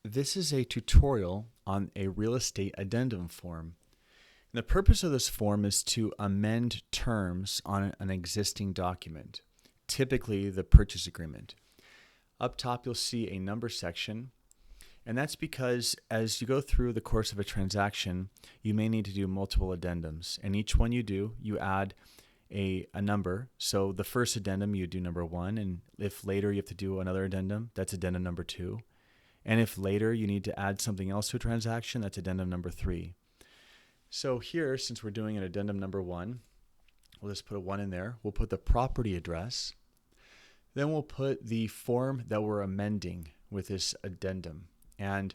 This is a tutorial on a real estate addendum form. And the purpose of this form is to amend terms on an existing document, typically the purchase agreement. Up top, you'll see a number section, and that's because as you go through the course of a transaction, you may need to do multiple addendums. And each one you do, you add a number. So the first addendum, you do number 1, and if later you have to do another addendum, that's addendum number 2. And if later you need to add something else to a transaction, that's addendum number 3. So here, since we're doing an addendum number 1, we'll just put a 1 in there. We'll put the property address. Then we'll put the form that we're amending with this addendum. And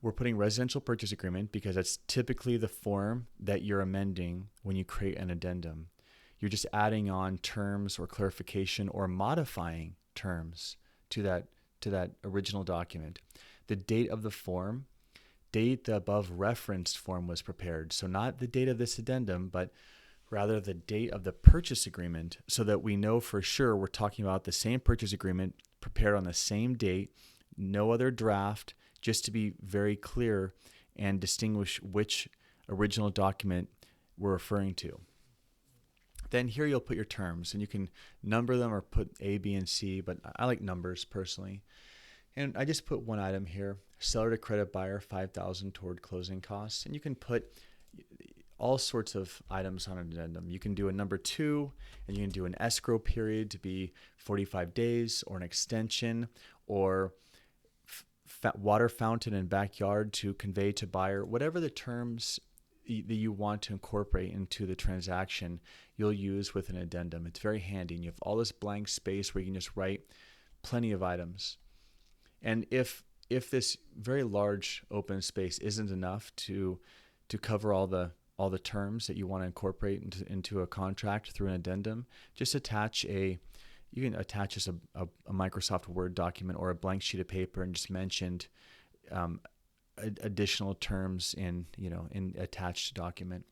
we're putting residential purchase agreement because that's typically the form that you're amending when you create an addendum. You're just adding on terms or clarification or modifying terms to that original document. The date of the form, date the above referenced form was prepared. So not the date of this addendum, but rather the date of the purchase agreement, so that we know for sure we're talking about the same purchase agreement prepared on the same date, no other draft, just to be very clear and distinguish which original document we're referring to. Then here you'll put your terms, and you can number them or put A, B, and C, but I like numbers personally. And I just put one item here, seller to credit buyer $5,000 toward closing costs. And you can put all sorts of items on an addendum. You can do a number 2, and you can do an escrow period to be 45 days, or an extension, or water fountain and backyard to convey to buyer. Whatever the terms that you want to incorporate into the transaction, you'll use with an addendum. It's very handy, and you have all this blank space where you can just write plenty of items. And if this very large open space isn't enough to cover all the terms that you want to incorporate into a contract through an addendum, just you can attach just a Microsoft Word document or a blank sheet of paper and just mentioned additional terms in attached document.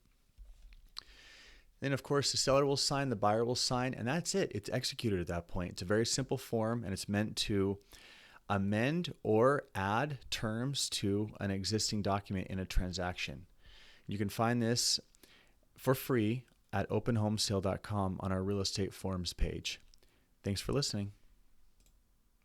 Then of course the seller will sign, the buyer will sign, and that's it. It's executed at that point. It's a very simple form, and it's meant to amend or add terms to an existing document in a transaction. You can find this for free at openhomesale.com on our real estate forms page. Thanks for listening.